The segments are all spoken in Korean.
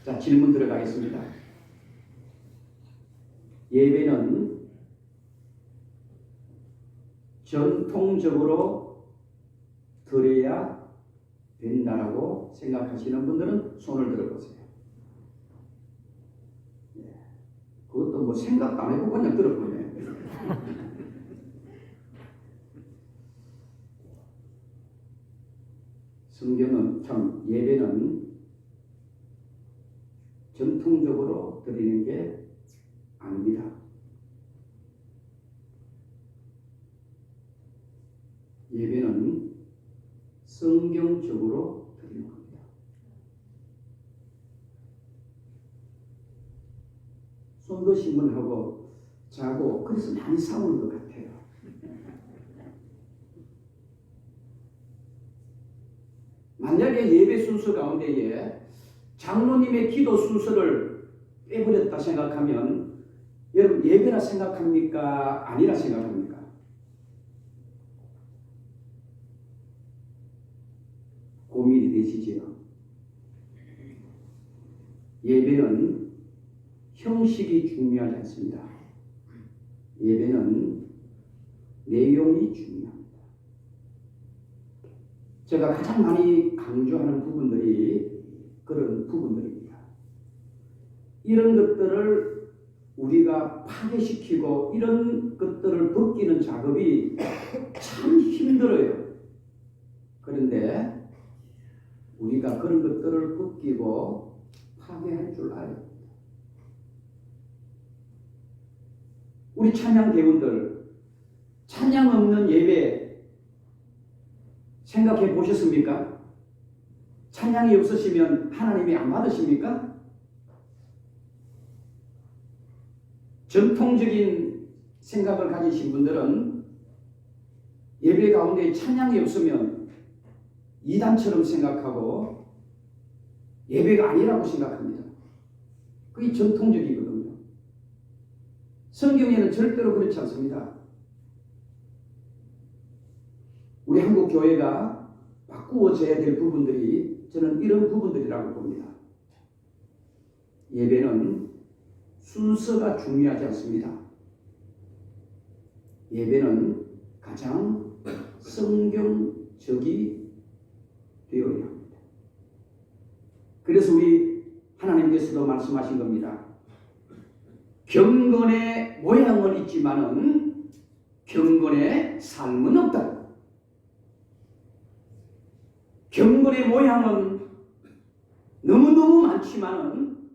자, 질문 들어가겠습니다. 예배는 전통적으로 드려야 된다라고 생각하시는 분들은 손을 들어보세요. 그것도 뭐 생각도 안 해보고 그냥 들어보네. 성경은 참 예배는 전통적으로 드리는 게 아닙니다. 예배는 성경적으로 드리는 겁니다. 손도 신문하고 자고 그래서 많이 싸우는 것 같아요. 만약에 예배 순서 가운데에 장로님의 기도 순서를 빼버렸다 생각하면 여러분 예배라 생각합니까? 아니라 생각합니까? 고민이 되시지요? 예배는 형식이 중요하지 않습니다. 예배는 내용이 중요합니다. 제가 가장 많이 강조하는 부분들이 그런 부분들입니다. 이런 것들을 우리가 파괴시키고 이런 것들을 벗기는 작업이 참 힘들어요. 그런데 우리가 그런 것들을 벗기고 파괴할 줄 알아야 합니다. 우리 찬양 대원들 찬양 없는 예배 생각해 보셨습니까? 찬양이 없으시면 하나님이 안 받으십니까? 전통적인 생각을 가지신 분들은 예배 가운데 찬양이 없으면 이단처럼 생각하고 예배가 아니라고 생각합니다. 그게 전통적이거든요. 성경에는 절대로 그렇지 않습니다. 우리 한국 교회가 바꾸어져야 될 부분들이 저는 이런 부분들이라고 봅니다. 예배는 순서가 중요하지 않습니다. 예배는 가장 성경적이 되어야 합니다. 그래서 우리 하나님께서도 말씀하신 겁니다. 경건의 모양은 있지만은 경건의 삶은 없다. 경건의 모양은 너무너무 많지만은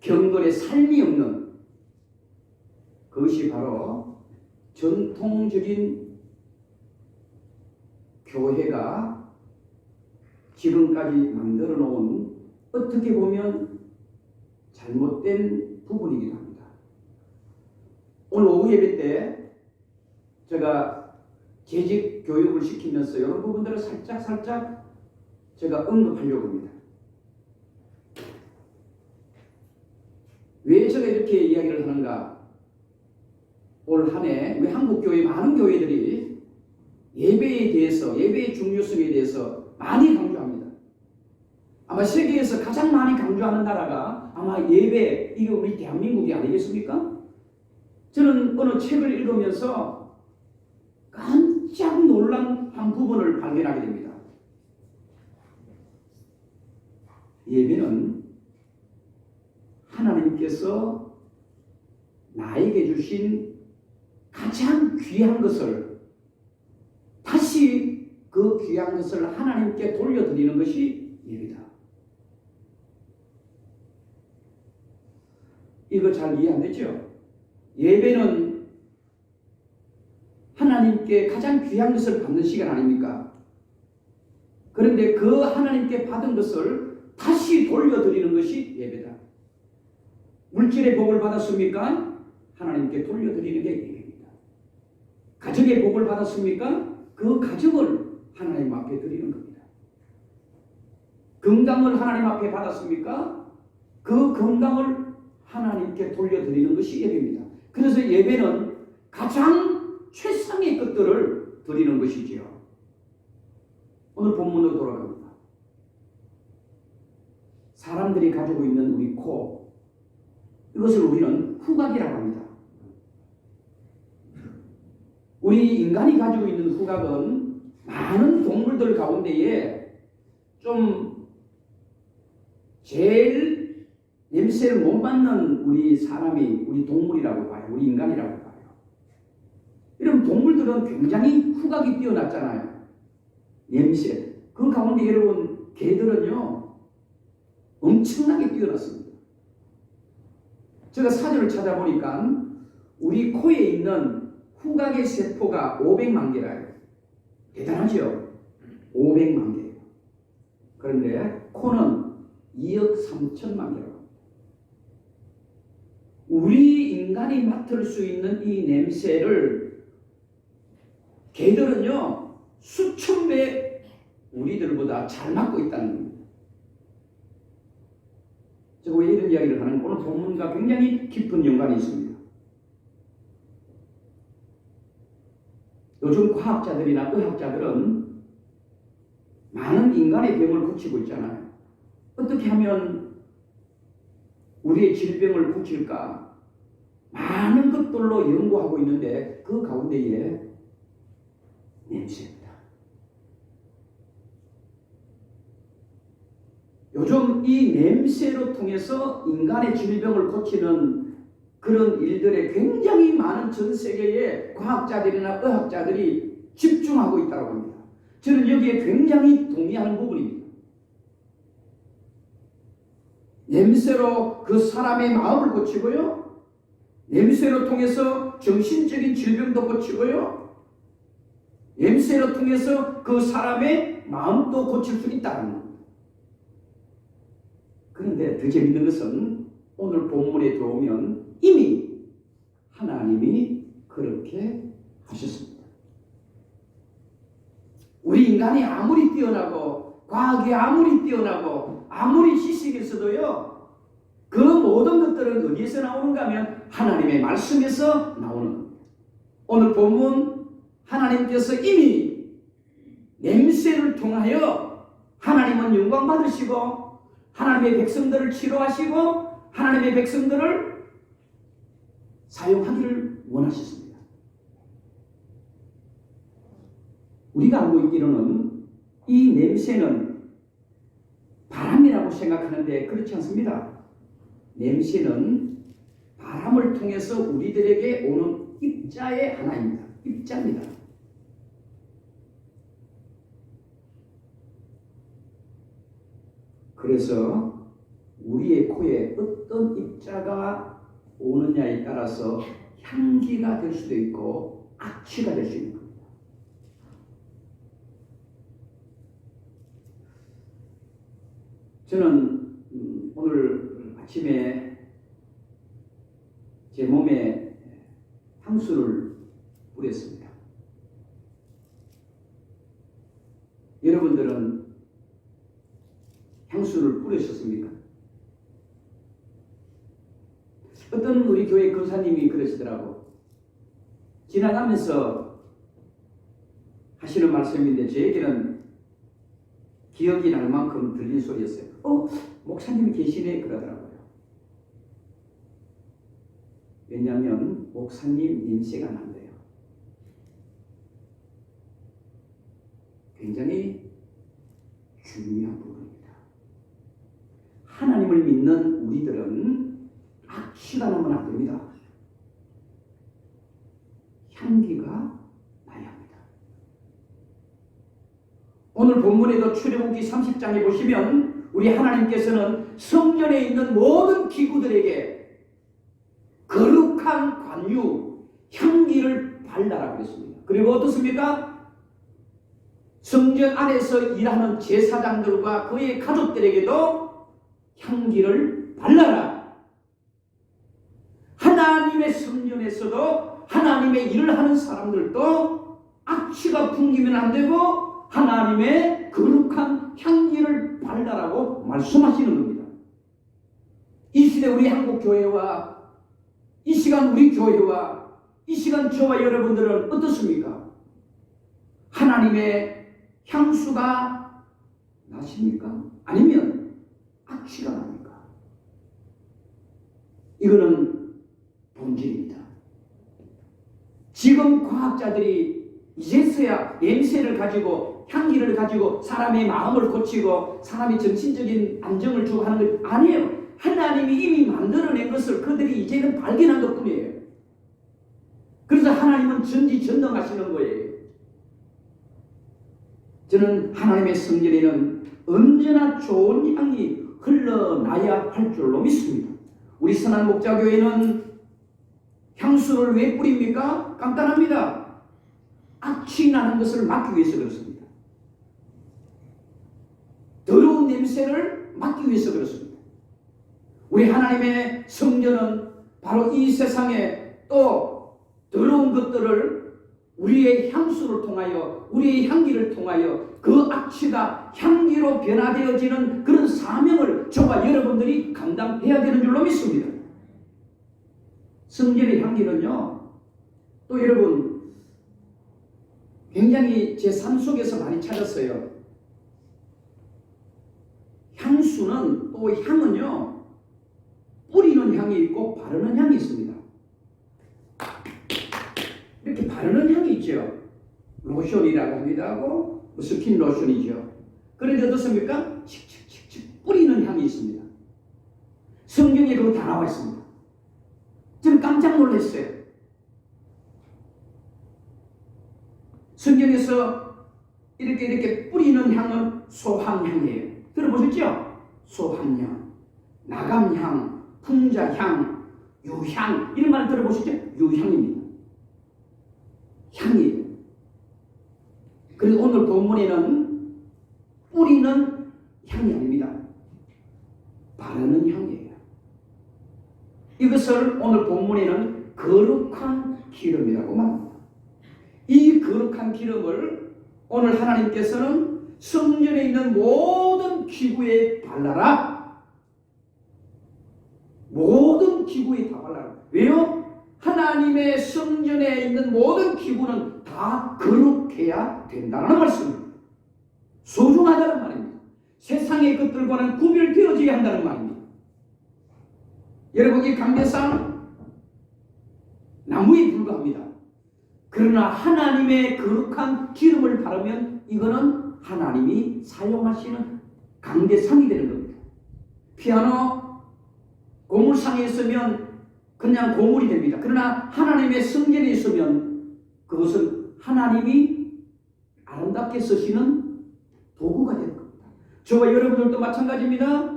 경건의 삶이 없는 그것이 바로 전통적인 교회가 지금까지 만들어 놓은 어떻게 보면 잘못된 부분이기도 합니다. 오늘 오후 예배 때 제가 재직 교육을 시키면서 이런 부분들을 살짝 제가 언급하려고 합니다. 왜 제가 이렇게 이야기를 하는가? 올 한 해 우리 한국교회 많은 교회들이 예배에 대해서 예배의 중요성에 대해서 많이 강조합니다. 아마 세계에서 가장 많이 강조하는 나라가 아마 예배, 이게 우리 대한민국이 아니겠습니까? 저는 어느 책을 읽으면서 깜짝 놀란 한 부분을 발견하게 됩니다. 예배는 하나님께서 나에게 주신 가장 귀한 것을 다시 그 귀한 것을 하나님께 돌려드리는 것이 예배다. 이거 잘 이해 안 되죠? 예배는 하나님께 가장 귀한 것을 받는 시간 아닙니까? 그런데 그 하나님께 받은 것을 다시 돌려드리는 것이 예배다. 물질의 복을 받았습니까? 하나님께 돌려드리는 게 예배입니다. 가정의 복을 받았습니까? 그 가정을 하나님 앞에 드리는 겁니다. 건강을 하나님 앞에 받았습니까? 그 건강을 하나님께 돌려드리는 것이 예배입니다. 그래서 예배는 가장 최상의 것들을 드리는 것이지요. 오늘 본문으로 돌아갑니다. 사람들이 가지고 있는 우리 코, 이것을 우리는 후각이라고 합니다. 우리 인간이 가지고 있는 후각은 많은 동물들 가운데에 좀 제일 냄새를 못 맡는 우리 사람이 우리 동물이라고 봐요. 우리 인간이라고 봐요. 이런 동물들은 굉장히 후각이 뛰어났잖아요. 냄새. 그 가운데 여러분 개들은요 엄청나게 뛰어났습니다. 제가 사전을 찾아보니까 우리 코에 있는 후각의 세포가 500만 개라요. 대단하죠? 500만 개. 그런데 코는 2억 3천만 개라고 합니다. 우리 인간이 맡을 수 있는 이 냄새를 개들은요 수천 배 우리들보다 잘 맡고 있다는 겁니다. 제가 왜 이런 이야기를 하는 오늘 본문과 굉장히 깊은 연관이 있습니다. 요즘 과학자들이나 의학자들은 많은 인간의 병을 고치고 있잖아요. 어떻게 하면 우리의 질병을 고칠까? 많은 것들로 연구하고 있는데 그 가운데에 냄새입니다. 요즘 이 냄새로 통해서 인간의 질병을 고치는 그런 일들에 굉장히 많은 전 세계의 과학자들이나 의학자들이 집중하고 있다고 합니다. 저는 여기에 굉장히 동의하는 부분입니다. 냄새로 그 사람의 마음을 고치고요. 냄새로 통해서 정신적인 질병도 고치고요. 냄새로 통해서 그 사람의 마음도 고칠 수 있다는 겁니다. 그런데 더 재밌는 것은 오늘 본문에 들어오면 이미 하나님이 그렇게 하셨습니다. 우리 인간이 아무리 뛰어나고 과학이 아무리 뛰어나고 아무리 지식이 있어도요 그 모든 것들은 어디에서 나오는가 하면 하나님의 말씀에서 나오는 겁니다. 오늘 본문 하나님께서 이미 냄새를 통하여 하나님은 영광 받으시고 하나님의 백성들을 치료하시고 하나님의 백성들을 사용하기를 원하셨습니다. 우리가 알고 있기로는 이 냄새는 바람이라고 생각하는데 그렇지 않습니다. 냄새는 바람을 통해서 우리들에게 오는 입자의 하나입니다. 입자입니다. 그래서 우리의 코에 어떤 입자가 오느냐에 따라서 향기가 될 수도 있고 악취가 될 수 있는 겁니다. 저는 오늘 아침에 제 몸에 향수를 뿌렸습니다. 여러분들은 향수를 뿌리셨습니까? 어떤 우리 교회 권사님이 그러시더라고. 지나가면서 하시는 말씀인데 저에게는 기억이 날 만큼 들린 소리였어요. 목사님이 계시네 그러더라고요. 왜냐하면 목사님 냄새가 난대요. 굉장히 중요한 부분입니다. 하나님을 믿는 우리들은 악취가 나면 안 됩니다. 향기가 나야 합니다. 오늘 본문에도 출애굽기 30장에 보시면 우리 하나님께서는 성전에 있는 모든 기구들에게 거룩한 관유, 향기를 발라라 그랬습니다. 그리고 어떻습니까? 성전 안에서 일하는 제사장들과 그의 가족들에게도 향기를 발라라. 하나님의 성전에서도 하나님의 일을 하는 사람들도 악취가 풍기면 안 되고 하나님의 거룩한 향기를 발라라고 말씀하시는 겁니다. 이 시대 우리 한국교회와 이 시간 우리 교회와 이 시간 저와 여러분들은 어떻습니까? 하나님의 향수가 나십니까? 아니면 악취가 납니까? 이거는 본질입니다. 지금 과학자들이 이제서야 냄새를 가지고 향기를 가지고 사람의 마음을 고치고 사람의 정신적인 안정을 주고 하는 것 아니에요. 하나님이 이미 만들어낸 것을 그들이 이제는 발견한 것뿐이에요. 그래서 하나님은 전지전능하시는 거예요. 저는 하나님의 성전에는 언제나 좋은 향이 흘러나야 할 줄로 믿습니다. 우리 선한 목자교회는 향수를 왜 뿌립니까? 간단합니다. 악취 나는 것을 막기 위해서 그렇습니다. 더러운 냄새를 막기 위해서 그렇습니다. 우리 하나님의 성전은 바로 이 세상에 또 더러운 것들을 우리의 향수를 통하여 우리의 향기를 통하여 그 악취가 향기로 변화되어지는 그런 사명을 저와 여러분들이 감당해야 되는 줄로 믿습니다. 성전의 향기는요, 또 여러분 굉장히 제 삶 속에서 많이 찾았어요. 향수는 또 향은요, 뿌리는 향이 있고 바르는 향이 있습니다. 이렇게 바르는 향이 있죠. 로션이라고 합니다. 하고 스킨 로션이죠. 그런데 어떻습니까? 칙칙칙칙 뿌리는 향이 있습니다. 성경에 그거 다 나와 있습니다. 좀 깜짝 놀랐어요. 성경에서 이렇게 뿌리는 향은 소향향이에요. 들어보셨죠? 소향향, 나감향, 풍자향, 유향 이런 말 들어보셨죠? 유향입니다. 향이에요. 그래서 오늘 본문에는 뿌리는 향이 아닙니다. 바르는 향이에요. 이것을 오늘 본문에는 거룩한 기름이라고 말합니다. 이 거룩한 기름을 오늘 하나님께서는 성전에 있는 모든 기구에 발라라. 모든 기구에 다 발라라. 왜요? 하나님의 성전에 있는 모든 기구는 다 거룩해야 된다는 말씀입니다. 소중하다는 말입니다. 세상의 것들과는 구별되어져야 한다는 말입니다. 여러분, 이 감대상 나무에 불과합니다. 그러나 하나님의 거룩한 기름을 바르면 이거는 하나님이 사용하시는 강대상이 되는 겁니다. 피아노 고물상에 있으면 그냥 고물이 됩니다. 그러나 하나님의 성전에 있으면 그것은 하나님이 아름답게 쓰시는 도구가 되는 겁니다. 저와 여러분들도 마찬가지입니다.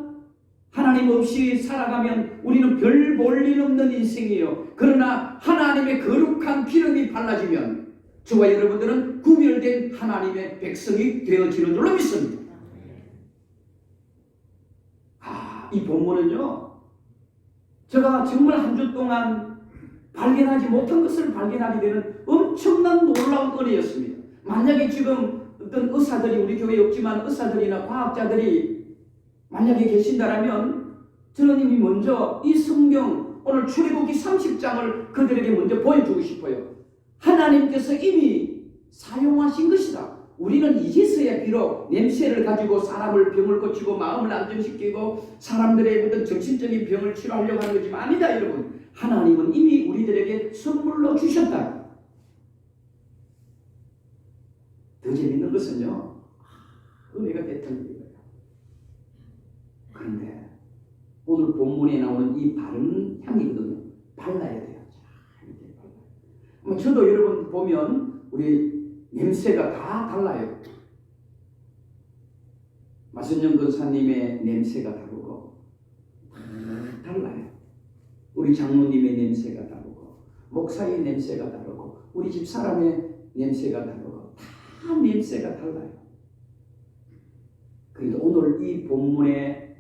하나님 없이 살아가면 우리는 별 볼 일 없는 인생이에요. 그러나 하나님의 거룩한 기름이 발라지면 저와 여러분들은 구별된 하나님의 백성이 되어지는 줄로 믿습니다. 이 본문은요, 제가 정말 한 주 동안 발견하지 못한 것을 발견하게 되는 엄청난 놀라운 은혜였습니다. 만약에 지금 어떤 의사들이 우리 교회에 없지만 의사들이나 과학자들이 만약에 계신다면 저는 이미 먼저 이 성경 오늘 출애굽기 30장을 그들에게 먼저 보여주고 싶어요. 하나님께서 이미 사용하신 것이다. 우리는 이제서야 비록 냄새를 가지고 사람을 병을 고치고 마음을 안정시키고 사람들의 어떤 정신적인 병을 치료하려고 하는 거지만 아니다 여러분. 하나님은 이미 우리들에게 선물로 주셨다. 더 재밌는 것은요, 은혜가 됐던 거예요. 그런데 오늘 본문에 나오는 이 바른 향이거든요. 발라야 돼요. 이렇게 발라요. 저도 여러분 보면 우리 냄새가 다 달라요. 마선영 권사님의 냄새가 다르고 다 달라요. 우리 장로님의 냄새가 다르고 목사의 냄새가 다르고 우리 집 사람의 냄새가 다르고 다 냄새가 달라요. 그런데 오늘 이 본문의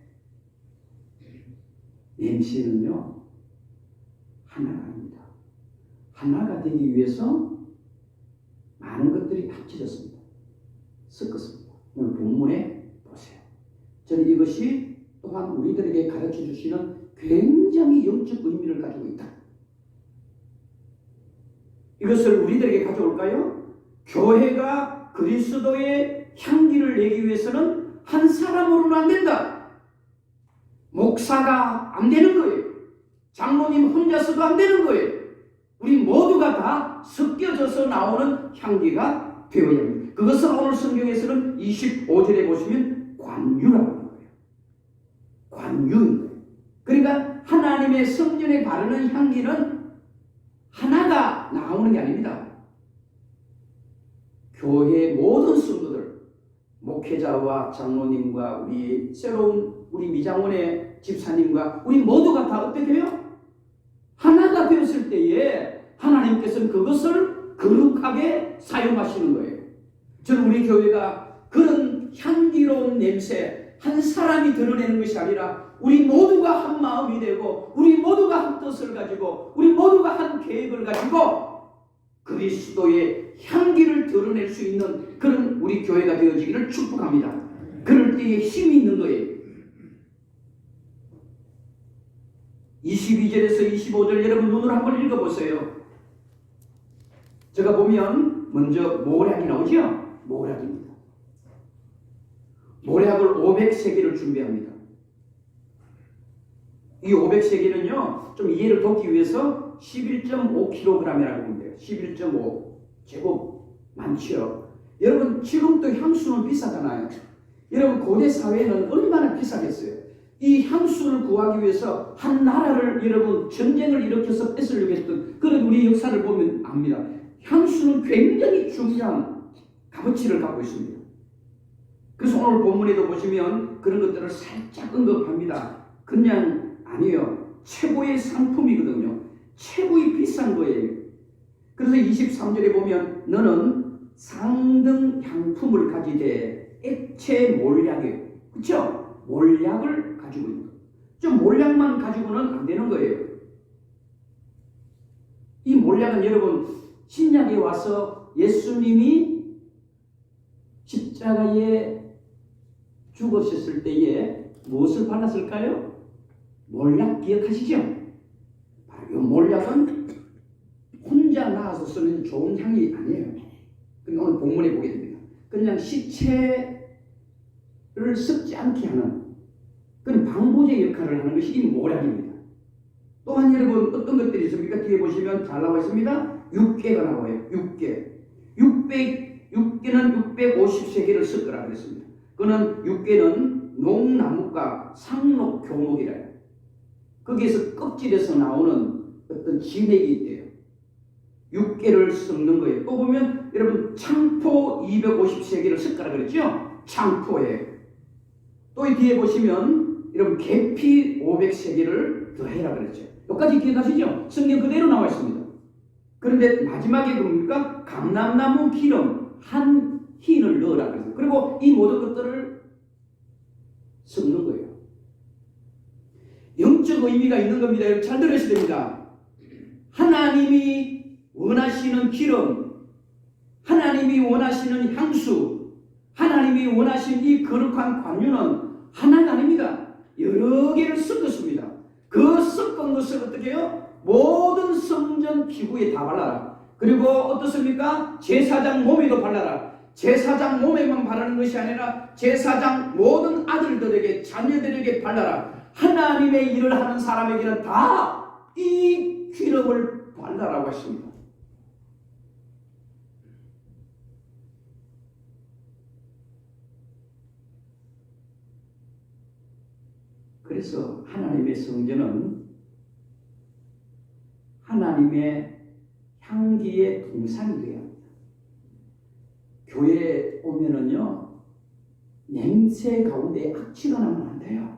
냄새는요, 하나가 아닙니다. 하나가 되기 위해서 많은 것들이 합쳐졌습니다. 섞었습니다. 오늘 본문에 보세요. 저는 이것이 또한 우리들에게 가르쳐 주시는 굉장히 영적 의미를 가지고 있다. 이것을 우리들에게 가져올까요? 교회가 그리스도의 향기를 내기 위해서는 한 사람으로는 안 된다. 목사가 안 되는 거예요. 장로님 혼자서도 안 되는 거예요. 우리 모두가 다 섞여져서 나오는 향기가 되어야 합니다. 그것을 오늘 성경에서는 25절에 보시면 관유라고 하는 거예요. 관유인 거예요. 그러니까 하나님의 성전에 바르는 향기는 하나가 나오는 게 아닙니다. 교회 모든 성도들, 목회자와 장로님과 우리 새로운 우리 미장원의 집사님과 우리 모두가 다 어떻게 해요? 하나가 되었을 때에 하나님께서는 그것을 거룩하게 사용하시는 거예요. 저는 우리 교회가 그런 향기로운 냄새 한 사람이 드러내는 것이 아니라 우리 모두가 한 마음이 되고 우리 모두가 한 뜻을 가지고 우리 모두가 한 계획을 가지고 그리스도의 향기를 드러낼 수 있는 그런 우리 교회가 되어지기를 축복합니다. 그럴 때에 힘이 있는 거예요. 22절에서 25절 여러분 눈으로 한번 읽어보세요. 제가 보면 먼저 모략이 나오죠? 모략입니다. 모략을 500세기를 준비합니다. 이 500세기는요 좀 이해를 돕기 위해서 11.5kg이라고 보면 돼요. 11.5 제곱 많죠. 여러분 지금도 향수는 비싸잖아요. 여러분 고대 사회는 얼마나 비싸겠어요. 이 향수를 구하기 위해서 한 나라를 여러분 전쟁을 일으켜서 뺏으려고 했던 그런 우리 역사를 보면 압니다. 향수는 굉장히 중요한 값어치를 갖고 있습니다. 그래서 오늘 본문에도 보시면 그런 것들을 살짝 언급합니다. 그냥 아니에요. 최고의 상품이거든요. 최고의 비싼 거예요. 그래서 23절에 보면 너는 상등 향품을 가지되 액체 몰약이에요. 그렇죠? 몰약을 가지고 있는 거예요. 좀 몰약만 가지고는 안 되는 거예요. 이 몰약은 여러분 신약에 와서 예수님이 십자가에 죽으셨을 때에 무엇을 발랐을까요? 몰약 기억하시죠? 바로 이 몰약은 혼자 나와서 쓰는 좋은 향이 아니에요. 오늘 본문에 보게 됩니다. 그냥 시체를 썩지 않게 하는 그런 방부제 역할을 하는 것이 이 몰약입니다. 또한 여러분 어떤 것들이 있습니까? 뒤에 보시면 잘 나와 있습니다. 육개가 나와요. 육개는 650세계를 섞으라 그랬습니다. 그는 육개는 농나무과 상록교목이라 해요. 거기에서 껍질에서 나오는 어떤 진액이 있대요. 육개를 섞는 거예요. 또 보면 여러분 창포 250세계를 섞으라 그랬죠? 창포에 또 이 뒤에 보시면 여러분 계피 500세계를 더해라 그랬죠. 여기까지 기억하시죠? 성경 그대로 나와 있습니다. 그런데 마지막에 뭡니까? 감람나무 기름 한 흰을 넣으라 그랬어요. 그리고 이 모든 것들을 섞는 거예요. 영적 의미가 있는 겁니다. 여러분 잘 들으셔야 됩니다. 하나님이 원하시는 기름, 하나님이 원하시는 향수, 하나님이 원하시는 이 거룩한 관유는 하나가 아닙니다. 여러 개를 섞었습니다. 그 섞은 것을 어떻게 해요? 모든 성전 기구에 다 발라라. 그리고 어떻습니까? 제사장 몸에도 발라라. 제사장 몸에만 바르는 것이 아니라 제사장 모든 아들들에게 자녀들에게 발라라. 하나님의 일을 하는 사람에게는 다 이 기름을 발라라고 했습니다. 그래서 하나님의 성전은 하나님의 향기의 동산이 되어야 합니다. 교회에 오면은요 냄새 가운데 악취가 나면 안 돼요.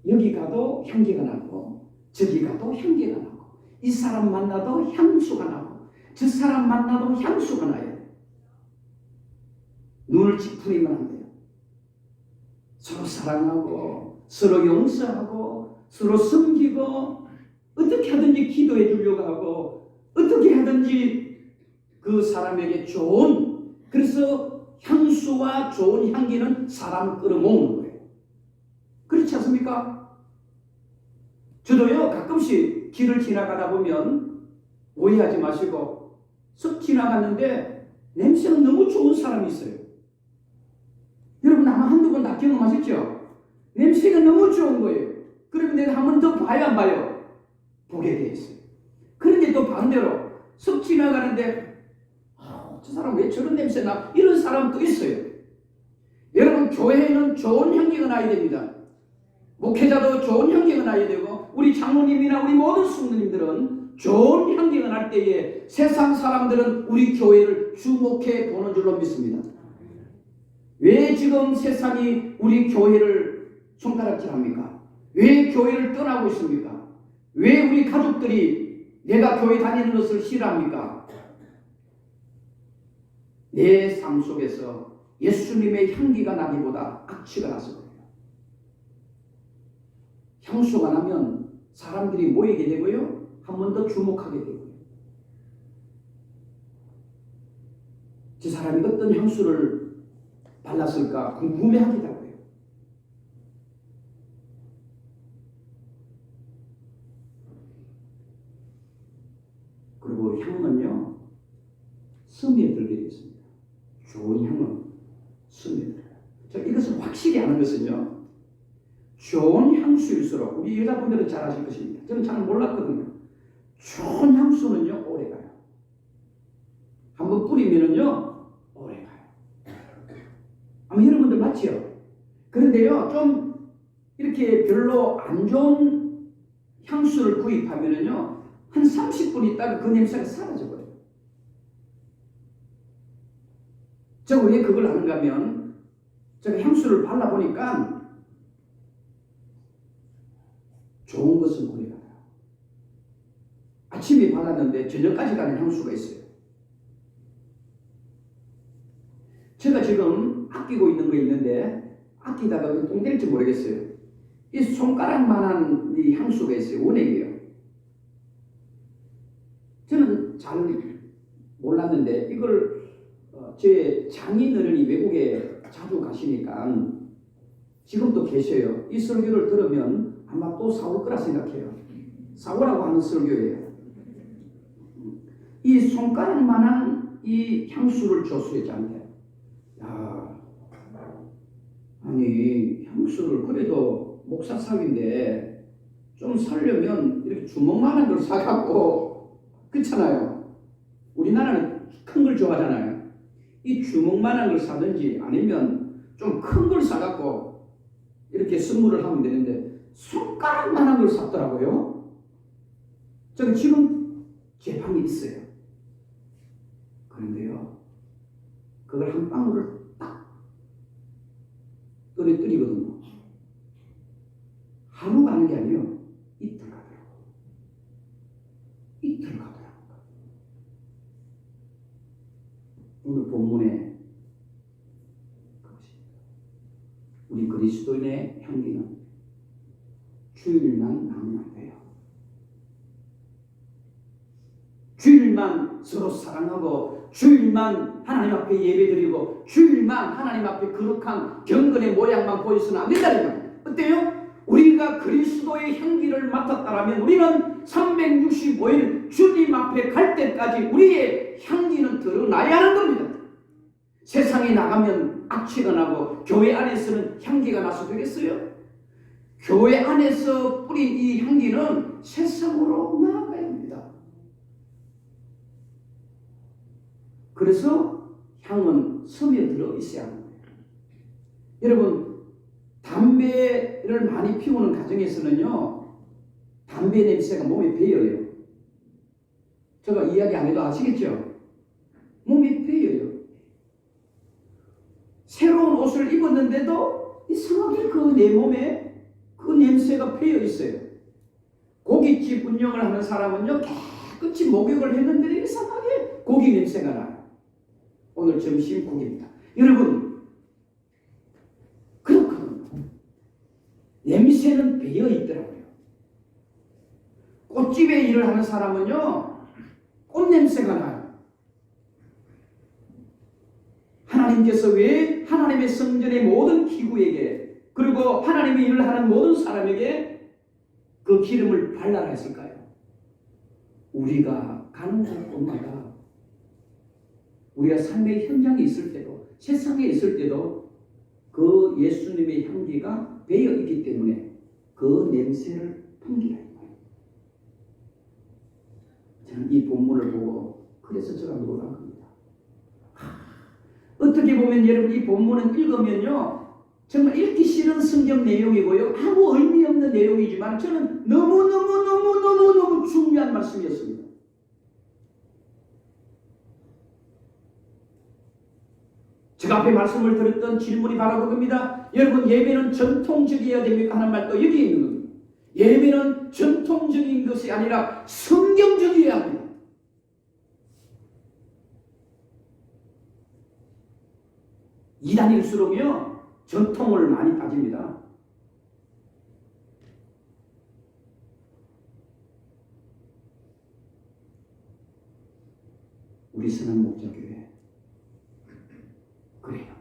여기 가도 향기가 나고 저기 가도 향기가 나고 이 사람 만나도 향수가 나고 저 사람 만나도 향수가 나요. 눈을 찌푸리면 안 돼요. 서로 사랑하고 서로 용서하고 서로 섬기고 어떻게 하든지 기도해 주려고 하고 어떻게 하든지 그 사람에게 좋은, 그래서 향수와 좋은 향기는 사람을 끌어모으는 거예요. 그렇지 않습니까? 저도요 가끔씩 길을 지나가다 보면 오해하지 마시고 쓱 지나갔는데 냄새가 너무 좋은 사람이 있어요. 여러분 아마 한두 번 다 경험하셨죠? 냄새가 너무 좋은 거예요. 그러면 내가 한 번 더 봐야 안 봐요? 보게 돼 있어요. 그런데 또 반대로 쓱 지나가는데 저 사람 왜 저런 냄새 나? 이런 사람도 있어요. 여러분, 교회에는 좋은 향기가 나야 됩니다. 목회자도 좋은 향기가 나야 되고 우리 장로님이나 우리 모든 성도님들은 좋은 향기가 날 때에 세상 사람들은 우리 교회를 주목해 보는 줄로 믿습니다. 왜 지금 세상이 우리 교회를 손가락질합니까? 왜 교회를 떠나고 있습니까? 왜 우리 가족들이 내가 교회 다니는 것을 싫어합니까? 내 삶 속에서 예수님의 향기가 나기보다 악취가 나서 그래요. 향수가 나면 사람들이 모이게 되고요. 한 번 더 주목하게 되고요. 저 사람이 어떤 향수를 발랐을까 궁금해하기도 하고요. 그리고 향은요, 스며들게 되어 있습니다. 좋은 향은 스며들어요. 자, 이것을 확실히 아는 것은요, 좋은 향수일수록 우리 여자분들은 잘 아실 것입니다. 저는 잘 몰랐거든요. 좋은 향수는요, 오래가요. 한번 뿌리면은요, 오래가요. 아마 여러분들 맞지요? 그런데요, 좀 이렇게 별로 안 좋은 향수를 구입하면은요, 한 30분 있다가 그 냄새가 사라져버려요. 제가 왜 그걸 아는가 하면, 제가 향수를 발라보니까 좋은 것은 오래가요. 아침에 발랐는데 저녁까지 가는 향수가 있어요. 제가 지금 아끼고 있는 거 있는데 아끼다가 왜 똥 될지 모르겠어요. 이 손가락만한 이 향수가 있어요. 원액이에요. 저는 잘 몰랐는데 이걸 제 장인어른이 외국에 자주 가시니까 지금도 계셔요. 이 설교를 들으면 아마 또 사올 거라 생각해요. 사오라고 하는 설교예요. 이 손가락만한 이 향수를 줬어요, 저한테. 야, 아니 향수를 그래도 목사 사위인데 좀 사려면 이렇게 주먹만한 걸 사갖고, 그렇잖아요. 우리나라는 큰 걸 좋아하잖아요. 이 주먹만한 걸 사든지 아니면 좀 큰 걸 사갖고 이렇게 선물을 하면 되는데 손가락만한 걸 샀더라고요. 저는 지금 제 방에 있어요. 그런데요, 그걸 한 방울을 딱 떨어뜨리거든요. 하루 가는 게 아니에요. 이틀 가더라고요. 이틀 가더라고요. 오늘 본문에 그것입니다. 우리 그리스도인의 향기는 주일만 나면 안 돼요. 주일만 서로 사랑하고 주일만 하나님 앞에 예배드리고 주일만 하나님 앞에 거룩한 경건의 모양만 보여서는 안 된다는 거예요. 어때요? 우리가 그리스도의 향기를 맡았다면 우리는 365일 주님 앞에 갈 때까지 우리의 향기는 드러나야 하는 겁니다. 세상에 나가면 악취가 나고 교회 안에서는 향기가 나서 되겠어요? 교회 안에서 뿌린 이 향기는 세상으로 나아가야 합니다. 그래서 향은 스며들어 있어야 하는 거예요. 여러분, 담배를 많이 피우는 가정에서는요, 담배 냄새가 몸에 배어요. 제가 이야기 안 해도 아시겠죠? 몸에 배어요. 새로운 옷을 입었는데도 이상하게 그 내 몸에 그 냄새가 배어 있어요. 고깃집 운영을 하는 사람은요, 깨끗이 목욕을 했는데 이상하게 고기 냄새가 나요. 오늘 점심 고기입니다. 여러분, 그렇거든요. 냄새는 배어 있더라고요. 꽃집에 일을 하는 사람은요, 꽃 냄새가 나요. 하나님께서 왜 하나님의 성전의 모든 기구에게 그리고 하나님의 일을 하는 모든 사람에게 그 기름을 발라라 했을까요? 우리가 가는 곳곳마다 우리가 삶의 현장에 있을 때도 세상에 있을 때도 그 예수님의 향기가 배어 있기 때문에 그 냄새를 풍기라. 저는 이 본문을 보고 그래서 제가 놀란 겁니다. 어떻게 보면 여러분 이 본문은 읽으면요 정말 읽기 싫은 성경 내용이고요 아무 의미 없는 내용이지만 저는 너무 중요한 말씀이었습니다. 제가 앞에 말씀을 드렸던 질문이 바로 그겁니다. 여러분 예배는 전통적이어야 됩니까 하는 말도 여기에 있는 겁니다. 예배는 전통적인 것이 아니라 성경적이어야 합니다. 이단일수록요 전통을 많이 따집니다. 우리 선한 목자교회 그래요.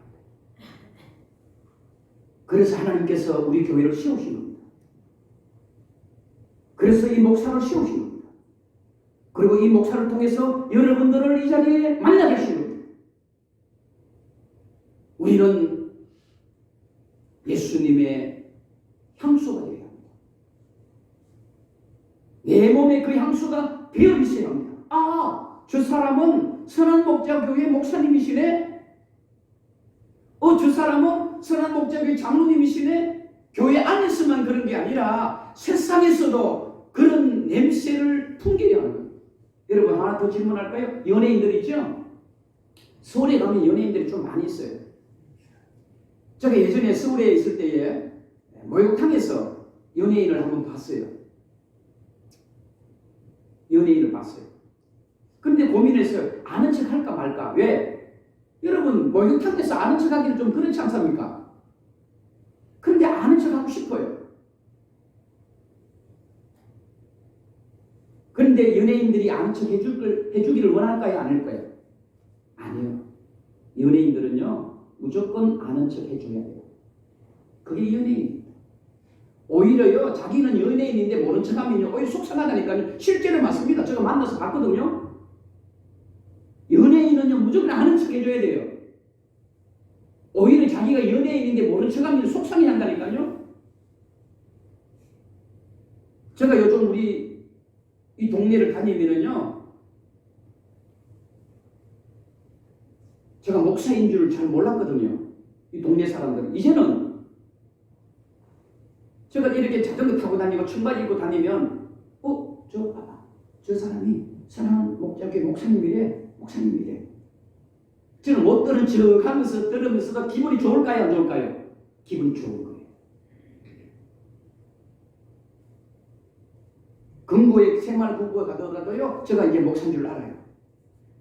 그래서 하나님께서 우리 교회를 세우신 겁니다. 그래서 이 목사를 세우신 겁니다. 그리고 이 목사를 통해서 여러분들을 이 자리에 만나게 하신 겁니다. 우리는 예수님의 향수가 되어야 합니다. 내 몸에 그 향수가 배어 있어야 합니다. 아, 저 사람은 선한 목자교회 목사님이시네. 저 사람은 선한 목자교회 장로님이시네. 교회 안에서만 그런 게 아니라 세상에서도 그런 냄새를 풍기려 하는 거예요. 여러분 하나 더 질문할까요? 연예인들 있죠? 서울에 가면 연예인들이 좀 많이 있어요. 제가 예전에 서울에 있을 때에 목욕탕에서 연예인을 한번 봤어요. 연예인을 봤어요. 그런데 고민했어요. 아는 척 할까 말까. 왜? 여러분 목욕탕에서 아는 척 하기는 좀 그렇지 않습니까? 그런데 아는 척 하고 싶어요. 그런데 연예인들이 아는 척 해주기를 원할까요? 아닐까요? 아니요. 연예인들은요 무조건 아는 척 해줘야 돼요. 그게 연예인입니다. 오히려요 자기는 연예인인데 모른 척하면요 오히려 속상하다니까요. 실제로 맞습니다. 제가 만나서 봤거든요. 연예인은요 무조건 아는 척 해줘야 돼요. 오히려 자기가 연예인인데 모른 척하면 속상해 한다니까요. 제가 요즘 우리 이 동네를 다니면은요 제가 목사인 줄 잘 몰랐거든요. 이 동네 사람들은. 이제는 제가 이렇게 자전거 타고 다니고 청바지 입고 다니면 저 사람이 선한 목자교회 목사님이래. 저는 못 들은 척 하면서 들으면서도 기분이 좋을까요? 안 좋을까요? 기분이 좋은 거예요. 금고에 생활금고에 가더라도요 제가 이제 목사인 줄 알아요.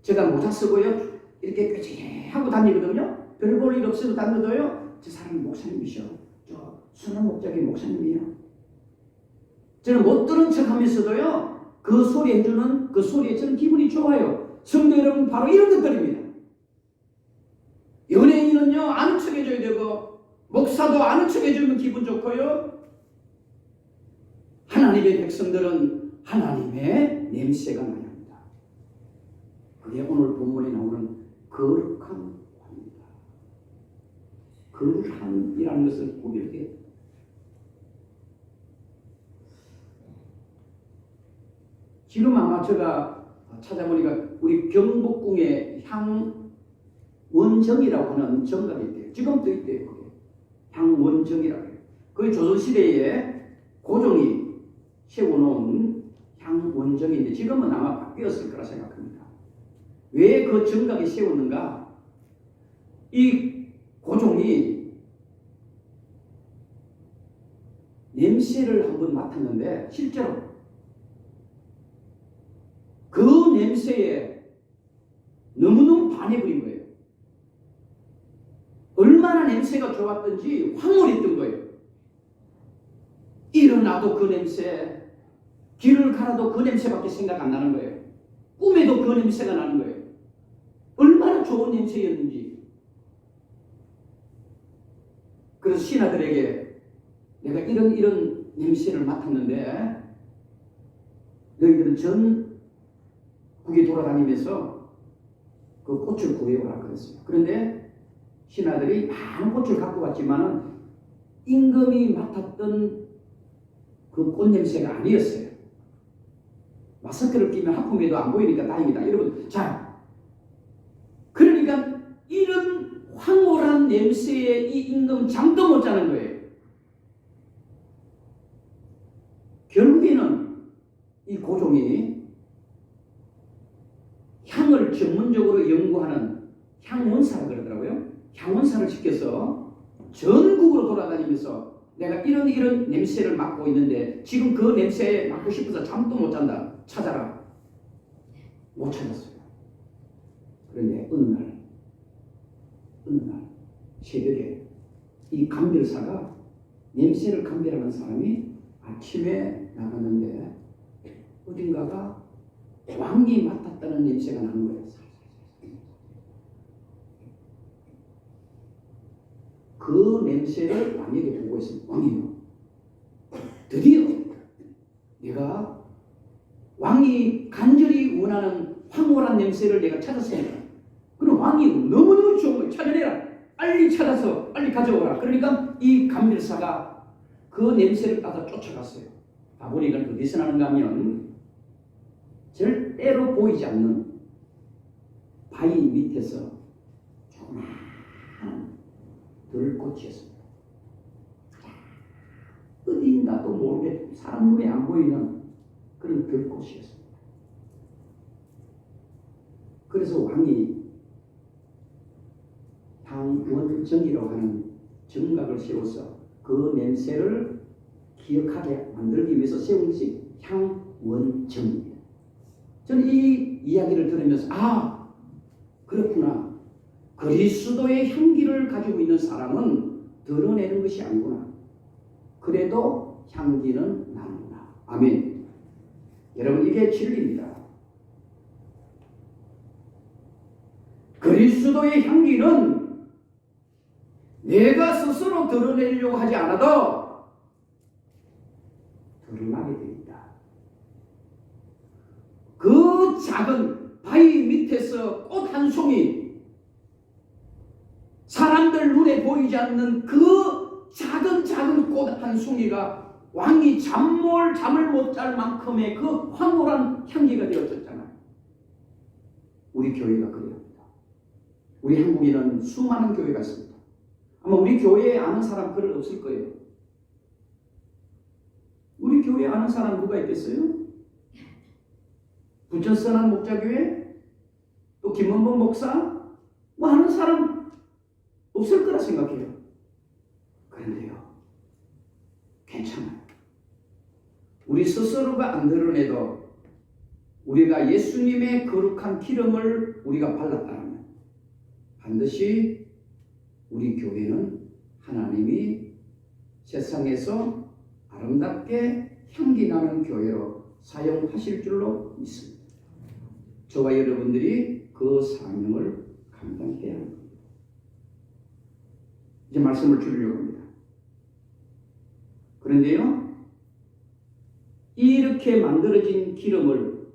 제가 모자 쓰고요 이렇게 꾀지하고 다니거든요. 별 볼 일 없어도 다녀도요 저 사람이 목사님이셔. 저 선한 목자교회 목사님이에요. 저는 못 들은 척 하면서도요 그 소리 해주는 그 소리에 저는 기분이 좋아요. 성도 여러분 바로 이런 것들입니다. 연예인은요 아는 척 해줘야 되고 목사도 아는 척 해주면 기분 좋고요. 하나님의 백성들은 하나님의 냄새가 나야 합니다. 그게 오늘 본문에 나오는 거룩한 화입니다. 거룩함이라는 것을 꼭 이렇게 지금 아마 제가 찾아보니까 우리 경복궁에 향원정이라고 하는 정각이 있대요. 지금도 있대요. 그게. 향원정이라고 해요. 그게 조선시대에 고종이 세워놓은 향원정인데 지금은 아마 바뀌었을 거라 생각합니다. 왜 그 정각이 세웠는가? 이 고종이 냄새를 한번 맡았는데 실제로 그 냄새에 너무너무 반해버린 거예요. 얼마나 냄새가 좋았던지 황홀했던 거예요. 일어나도 그 냄새, 길을 가라도 그 냄새밖에 생각 안 나는 거예요. 꿈에도 그 냄새가 나는 거예요. 얼마나 좋은 냄새였는지. 그래서 신하들에게 내가 이런 냄새를 맡았는데 너희들은 전국에 돌아다니면서 그 꽃을 구해오라 그랬어요. 그런데 신하들이 많은 꽃을 갖고 왔지만은 임금이 맡았던 그 꽃 냄새가 아니었어요. 마스크를 끼면 하품해도 안 보이니까 다행이다. 여러분, 자, 그러니까 이런 황홀한 냄새에 이 임금 잠도 못 자는 거예요. 결국에는 이 고종이 향을 전문적으로 연구하는 향원사라 그러더라고요. 향원사를 시켜서 전국으로 돌아다니면서 내가 이런 냄새를 맡고 있는데 지금 그 냄새에 맡고 싶어서 잠도 못 잔다. 찾아라. 못 찾았어요. 그런데 어느 날 새벽에 이 감별사가 냄새를 감별하는 사람이 아침에 나갔는데 어딘가가 왕이 맡았다는 냄새가 나는 거예요. 그 냄새를 왕에게 보고 있습니다. 왕이요, 드디어 내가 왕이 간절히 원하는 황홀한 냄새를 내가 찾았습니다. 그럼 왕이 너무너무 좋은 걸 찾아내라. 빨리 찾아서 빨리 가져오라. 그러니까 이 감별사가 그 냄새를 따라 쫓아갔어요. 가보니까 어디서 나는가 하면 절대로 보이지 않는 바위 밑에서 조그마한 들꽃이었습니다. 어디인가도 모르게 사람 눈에 안 보이는 그런 들꽃이었습니다. 그래서 왕이 향원정이라고 하는 정각을 세워서 그 냄새를 기억하게 만들기 위해서 세운 것이 향원정입니다. 저는 이 이야기를 들으면서 그렇구나. 그리스도의 향기를 가지고 있는 사람은 드러내는 것이 아니구나. 그래도 향기는 나는구나. 아멘. 여러분, 이게 진리입니다. 그리스도의 향기는 내가 스스로 드러내려고 하지 않아도 드러나게 되어 있다. 그 작은 바위 밑에서 꽃 한 송이, 사람들 눈에 보이지 않는 그 작은 꽃 한 송이가 왕이 잠을 못 잘 만큼의 그 황홀한 향기가 되어졌잖아요. 우리 교회가 그래요. 우리 한국에는 수많은 교회가 있습니다. 아마 우리 교회에 아는 사람 별로 없을 거예요. 우리 교회에 아는 사람 누가 있겠어요? 부천선한 목자교회? 또 김원봉 목사? 뭐 아는 사람 없을 거라 생각해요. 그런데요, 괜찮아요. 우리 스스로가 안 드러내도 우리가 예수님의 거룩한 기름을 우리가 발랐다면 반드시 우리 교회는 하나님이 세상에서 아름답게 향기 나는 교회로 사용하실 줄로 믿습니다. 저와 여러분들이 그 사명을 감당해야 합니다. 이제 말씀을 줄이려고 합니다. 그런데요, 이렇게 만들어진 기름을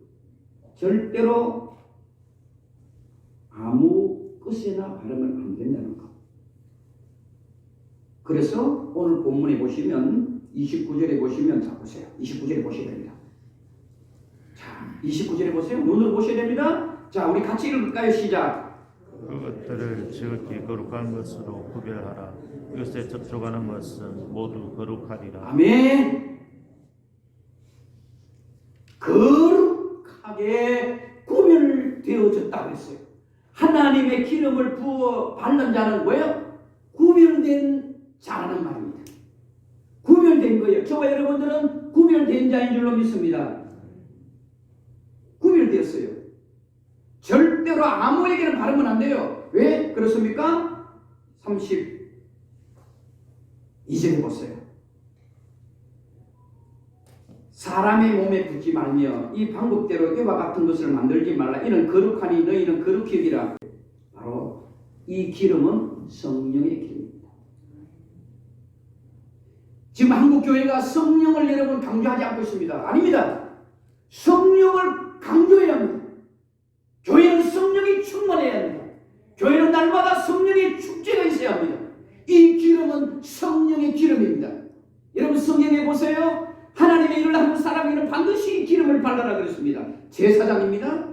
절대로 아무 끝이나 바르면 안 된다는 것. 그래서 오늘 본문에 보시면 29절에 보시면, 자 보세요. 29절에 보셔야 됩니다. 자, 29절에 보세요. 눈으로 보셔야 됩니다. 자, 우리 같이 읽을까요? 시작. 그것들을 지극히 거룩한 것으로 구별하라. 이것에 접촉하는 것은 모두 거룩하리라. 아멘. 거룩하게 구별되어졌다고 했어요. 하나님의 기름을 부어 바른 자는 뭐예요? 구별된 자라는 말입니다. 구별된 거예요. 저와 여러분들은 구별된 자인 줄로 믿습니다. 구별되었어요. 절대로 아무에게나 바르면 안 돼요. 왜 그렇습니까? 32절에 보세요. 사람의 몸에 붙지 말며 이 방법대로 이와 같은 것을 만들지 말라. 이는 거룩하니 너희는 거룩히 여기라. 바로 이 기름은 성령의 기름입니다. 지금 한국교회가 성령을 여러분 강조하지 않고 있습니다. 아닙니다. 성령을 강조해야 합니다. 교회는 성령이 충만해야 합니다. 교회는 날마다 성령의 축제가 발라라 그랬습니다. 제사장입니다.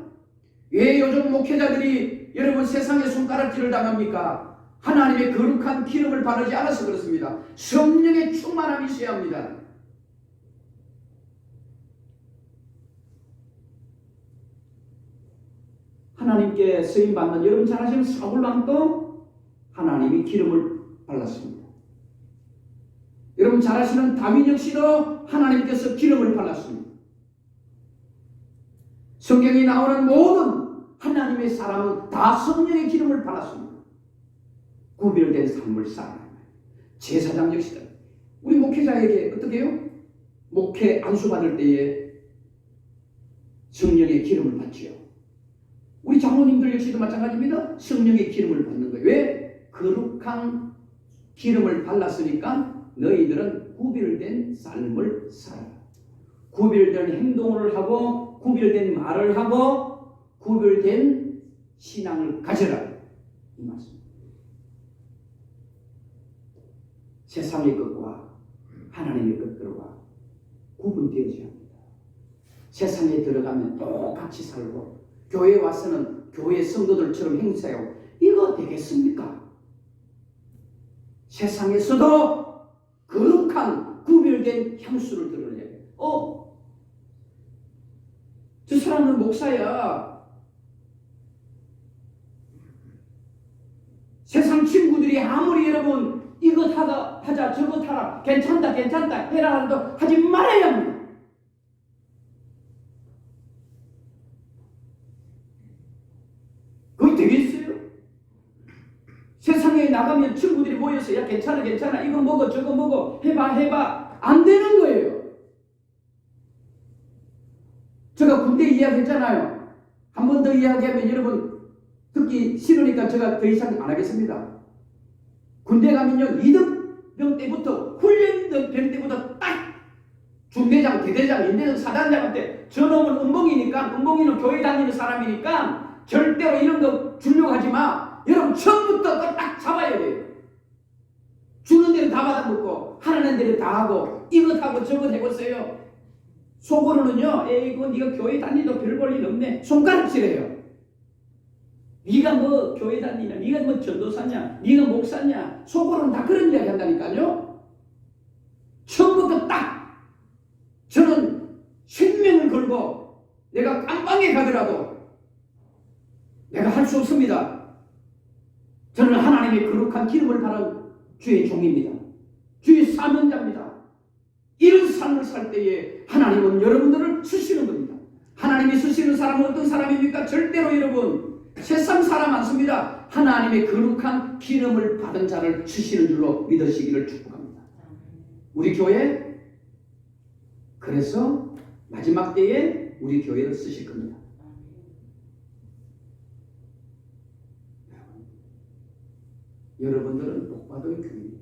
왜 요즘 목회자들이 여러분 세상에 손가락질을 당합니까? 하나님의 거룩한 기름을 바르지 않아서 그렇습니다. 성령의 충만함이 있어야 합니다. 하나님께 쓰임받는 여러분 잘 아시는 사울왕도 하나님이 기름을 발랐습니다. 여러분 잘 아시는 다윗 역시도 하나님께서 기름을 발랐습니다. 성경에 나오는 모든 하나님의 사람은 다 성령의 기름을 발랐습니다. 구별된 삶을 살아야 제사장 역시도 우리 목회자에게 어떻게 해요? 목회 안수 받을 때에 성령의 기름을 받지요. 우리 장로님들 역시도 마찬가지입니다. 성령의 기름을 받는 거예요. 왜? 거룩한 기름을 발랐으니까 너희들은 구별된 삶을 살아라. 구별된 행동을 하고 구별된 말을 하고 구별된 신앙을 가져라. 이 말씀. 세상의 것과 하나님의 것들과 구분되어져야 합니다. 세상에 들어가면 똑같이 살고 교회에 와서는 교회 성도들처럼 행세하고 이거 되겠습니까? 세상에서도 거룩한 구별된 향수를 드러내야 돼요. 저 사람은 목사야. 세상 친구들이 아무리 여러분 이것 하자 저것 하라 괜찮다 해라 해도 하지 말아야 합니다. 그게 되겠어요? 세상에 나가면 친구들이 모여서 야 괜찮아 이거 먹어 저거 먹어 해봐 안 되는 거예요. 제가 군대 이야기했잖아요. 한 번 더 이야기하면 여러분 듣기 싫으니까 제가 더 이상 안 하겠습니다. 군대 가면요 2등병 때부터 훈련병 때부터 딱 중대장, 대대장, 인대장, 사단장한테 저놈은 은봉이는 교회 다니는 사람이니까 절대로 이런 거 주려고 하지 마. 여러분 처음부터 딱 잡아야 돼요. 주는 대로 다 받아먹고 하라는 대로 다 하고 이것 하고 저것 해보세요. 속으로는요 그거 네가 교회 다니도 별 볼 일 없네. 손가락질해요. 네가 뭐 교회 다니냐, 네가 뭐 전도사냐, 네가 목사냐, 속으로는 다 그런 이야기 한다니까요. 처음부터 딱 저는 생명을 걸고 내가 깜빵에 가더라도 내가 할 수 없습니다. 저는 하나님의 거룩한 기름을 바른 주의 종입니다. 주의 사명자입니다. 이런 삶을 살 때에 하나님은 여러분들을 쓰시는 겁니다. 하나님이 쓰시는 사람은 어떤 사람입니까? 절대로 여러분 세상 사람 많습니다. 하나님의 거룩한 기름을 받은 자를 쓰시는 줄로 믿으시기를 축복합니다. 우리 교회 그래서 마지막 때에 우리 교회를 쓰실 겁니다. 여러분들은 복받은 교회입니다.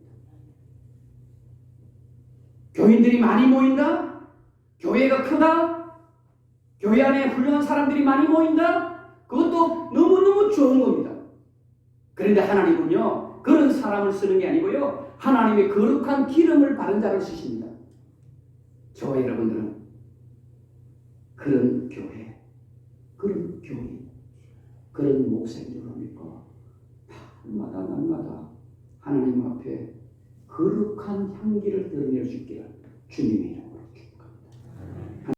교인들이 많이 모인다? 교회가 크다? 교회 안에 훌륭한 사람들이 많이 모인다? 그것도 너무너무 좋은 겁니다. 그런데 하나님은요 그런 사람을 쓰는 게 아니고요 하나님의 거룩한 기름을 바른 자를 쓰십니다. 저와 여러분들은 그런 교회, 그런 교인, 그런 목사인 줄 압니까? 날마다 하나님 앞에 거룩한 향기를 드러낼 수 있기를 주님의 이름